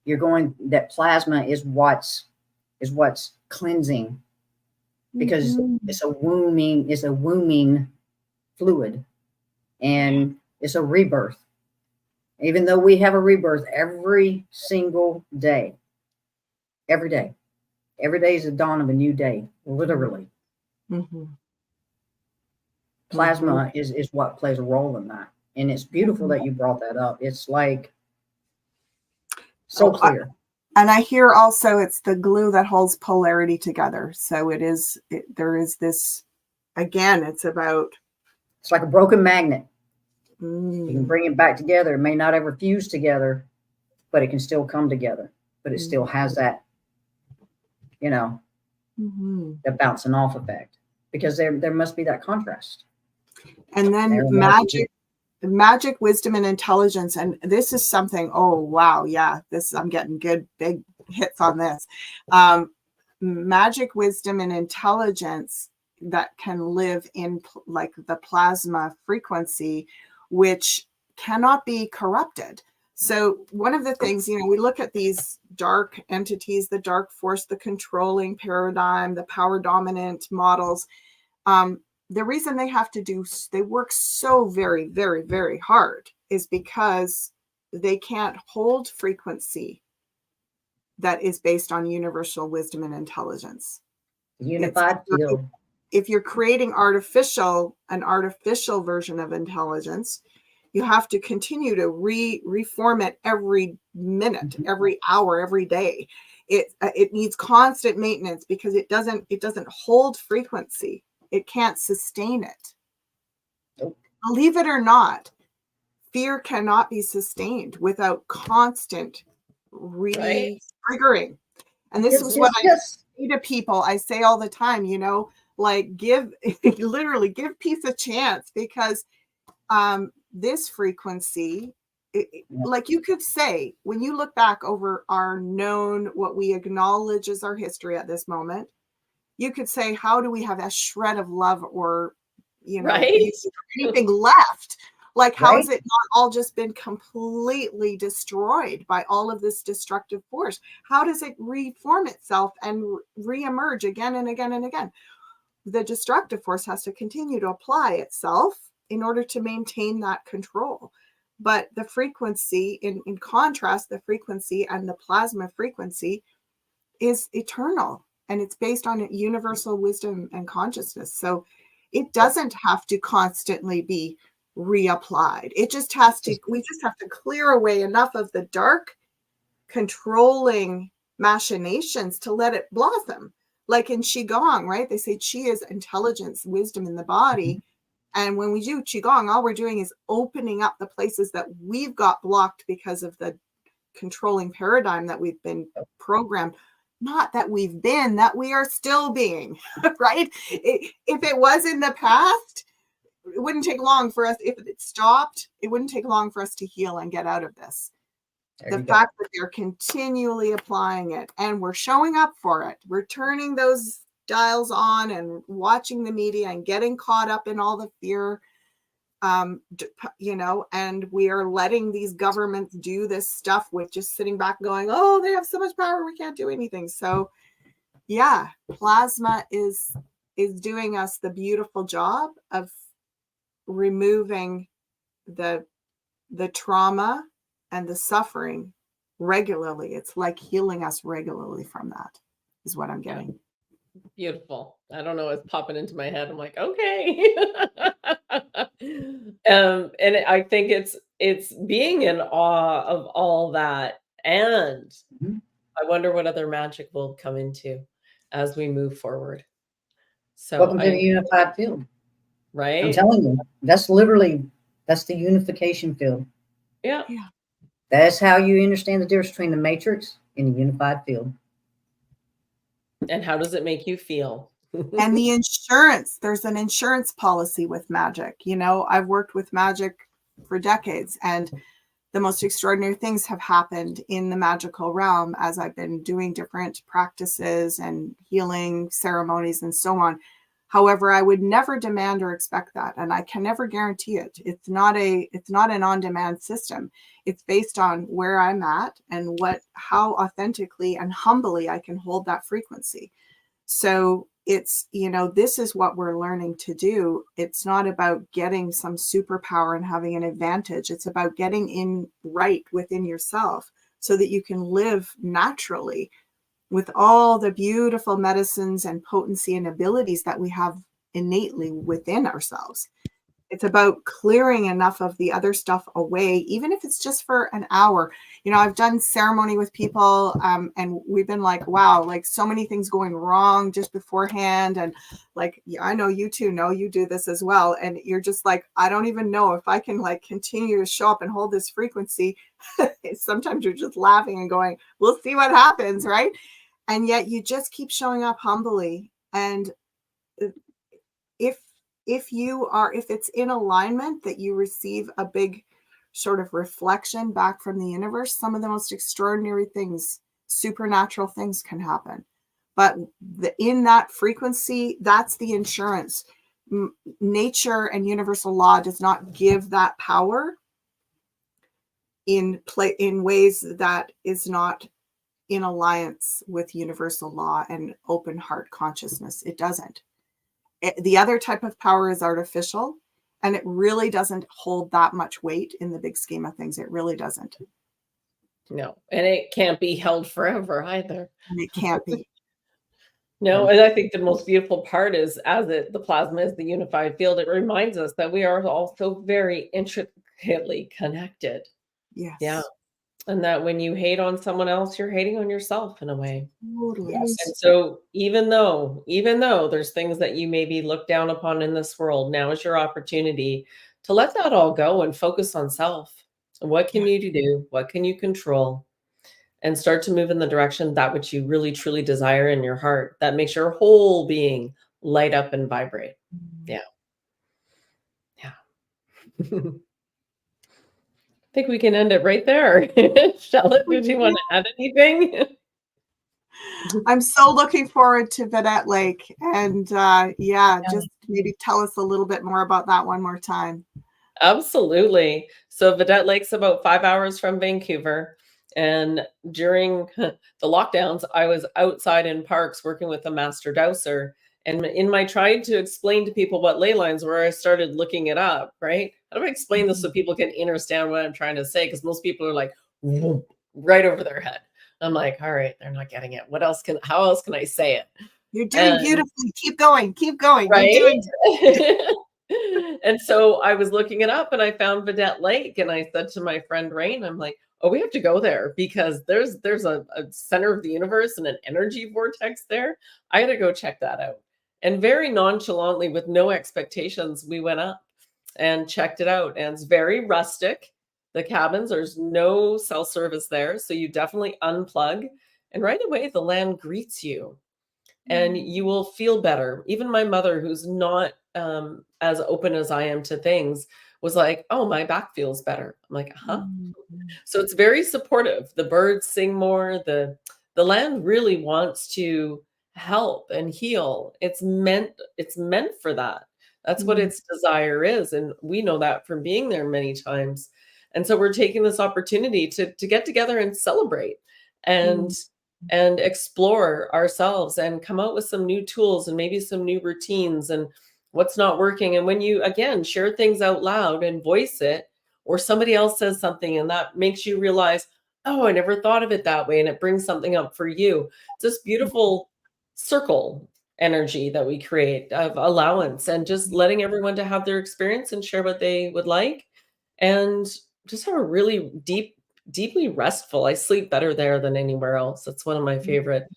you're going, that plasma is what's cleansing, because it's a wombing fluid, and it's a rebirth. Even though we have a rebirth every single day, every day is the dawn of a new day, literally. Plasma is what plays a role in that. And it's beautiful that you brought that up. It's like so clear. And I hear also it's the glue that holds polarity together. So there is this, again, it's like a broken magnet. You can bring it back together. It may not ever fuse together, but it can still come together. But it still has that, that bouncing off effect, because there must be that contrast. And then magic, wisdom, and intelligence. And this is something, oh, wow. Yeah, I'm getting good, big hits on this. Magic, wisdom, and intelligence that can live in like the plasma frequency, which cannot be corrupted. So one of the things, we look at these dark entities, the dark force, the controlling paradigm, the power dominant models. The reason they work so very, very, very hard is because they can't hold frequency that is based on universal wisdom and intelligence. Unified field. If you're creating an artificial version of intelligence, you have to continue to reform it every minute, every hour, every day. It needs constant maintenance because it doesn't hold frequency. It can't sustain it. Nope. Believe it or not, fear cannot be sustained without constant triggering. And this is what I say to people. I say all the time, like literally give peace a chance, because this frequency, like you could say, when you look back over our known, what we acknowledge as our history at this moment, you could say, how do we have a shred of love or, anything left? Like, how has it not all just been completely destroyed by all of this destructive force? How does it reform itself and reemerge again and again and again? The destructive force has to continue to apply itself in order to maintain that control. But the frequency, in contrast, the frequency and the plasma frequency is eternal. And it's based on universal wisdom and consciousness. So it doesn't have to constantly be reapplied. We just have to clear away enough of the dark controlling machinations to let it blossom. Like in Qigong, right? They say Qi is intelligence, wisdom in the body. And when we do Qigong, all we're doing is opening up the places that we've got blocked because of the controlling paradigm that we've been programmed. Not that we've been, that we are still being, right? If it was in the past, it wouldn't take long for us. If it stopped, it wouldn't take long for us to heal and get out of this. The fact that they're continually applying it and we're showing up for it. We're turning those dials on and watching the media and getting caught up in all the fear, and we are letting these governments do this stuff with just sitting back going, oh, they have so much power, we can't do anything. So yeah, plasma is doing us the beautiful job of removing the trauma and the suffering regularly. It's like healing us regularly from that, is what I'm getting. Beautiful. I don't know, it's popping into my head. I'm like, okay. And I think it's being in awe of all that. And I wonder what other magic will come into as we move forward. So Welcome to the unified field. I'm right? telling you, that's the unification field. Yeah. That's how you understand the difference between the matrix and the unified field. And how does it make you feel? And the insurance, there's an insurance policy with magic. I've worked with magic for decades, and the most extraordinary things have happened in the magical realm as I've been doing different practices and healing ceremonies and so on. However, I would never demand or expect that, and I can never guarantee it. It's not an on-demand system. It's based on where I'm at and how authentically and humbly I can hold that frequency. So it's, this is what we're learning to do. It's not about getting some superpower and having an advantage. It's about getting in right within yourself so that you can live naturally with all the beautiful medicines and potency and abilities that we have innately within ourselves. It's about clearing enough of the other stuff away, even if it's just for an hour. I've done ceremony with people, and we've been like, wow, like so many things going wrong just beforehand. And like, I know you two know you do this as well. And you're just like, I don't even know if I can like continue to show up and hold this frequency. Sometimes you're just laughing and going, we'll see what happens, right? And yet you just keep showing up humbly. And if it's in alignment that you receive a big sort of reflection back from the universe, some of the most extraordinary things, supernatural things can happen. But in that frequency, that's the insurance. Nature and universal law does not give that power in ways that is not in alliance with universal law and open heart consciousness. It doesn't. The other type of power is artificial, and it really doesn't hold that much weight in the big scheme of things. It really doesn't. No, and it can't be held forever either. And it can't be. No, and I think the most beautiful part is the plasma is the unified field. It reminds us that we are also very intricately connected. Yes. Yeah. And that when you hate on someone else, you're hating on yourself in a way. Totally. Yes. And so even though there's things that you maybe look down upon in this world, now is your opportunity to let that all go and focus on self. What can you do? What can you control? And start to move in the direction that which you really truly desire in your heart, that makes your whole being light up and vibrate. Yeah. Yeah. I think we can end it right there. Charlotte, did you want to add anything? I'm so looking forward to Vedette Lake. And just maybe tell us a little bit more about that one more time. Absolutely. So Vedette Lake's about 5 hours from Vancouver. And during the lockdowns, I was outside in parks working with a master dowser. And in my trying to explain to people what ley lines were, I started looking it up, right? How do I explain this so people can understand what I'm trying to say? Because most people are like, whoop, right over their head. I'm like, all right, they're not getting it. How else can I say it? You're doing beautifully. Keep going. Right? You're doing And so I was looking it up and I found Vedette Lake. And I said to my friend Rain, I'm like, oh, we have to go there because there's a center of the universe and an energy vortex there. I had to go check that out. And very nonchalantly, with no expectations, we went up and checked it out. And it's very rustic. The cabins, there's no cell service there. So you definitely unplug. And right away, the land greets you. And you will feel better. Even my mother, who's not as open as I am to things, was like, oh, my back feels better. I'm like, huh? So it's very supportive. The birds sing more. The land really wants to help and heal. It's meant for that. That's what its desire is. And we know that from being there many times. And so we're taking this opportunity to get together and celebrate and explore ourselves and come out with some new tools and maybe some new routines and what's not working. And when you, again, share things out loud and voice it, or somebody else says something and that makes you realize, oh, I never thought of it that way. And it brings something up for you. It's this beautiful circle energy that we create of allowance and just letting everyone to have their experience and share what they would like. And just have a really deeply restful. I sleep better there than anywhere else. That's one of my favorite,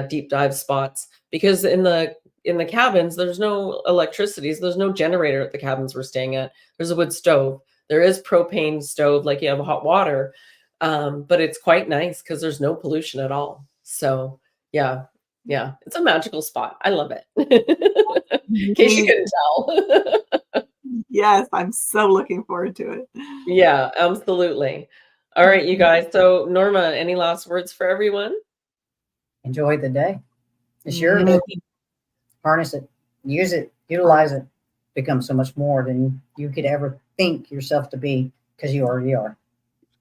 deep dive spots, because in the cabins, there's no electricity. So there's no generator at the cabins we're staying at. There's a wood stove. There is propane stove, like you have hot water. But it's quite nice because there's no pollution at all. So yeah, it's a magical spot. I love it. In case you couldn't tell. Yes, I'm so looking forward to it. Yeah, absolutely. All right, you guys. So Norma, any last words for everyone? Enjoy the day. It's yours. Harness it, use it, utilize it. Become so much more than you could ever think yourself to be, because you already are.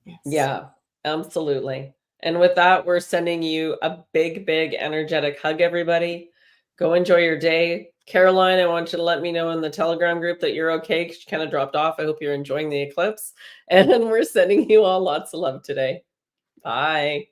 Yes. Yeah, absolutely. And with that, we're sending you a big, big energetic hug, everybody. Go enjoy your day. Caroline, I want you to let me know in the Telegram group that you're okay, because you kind of dropped off. I hope you're enjoying the eclipse. And we're sending you all lots of love today. Bye.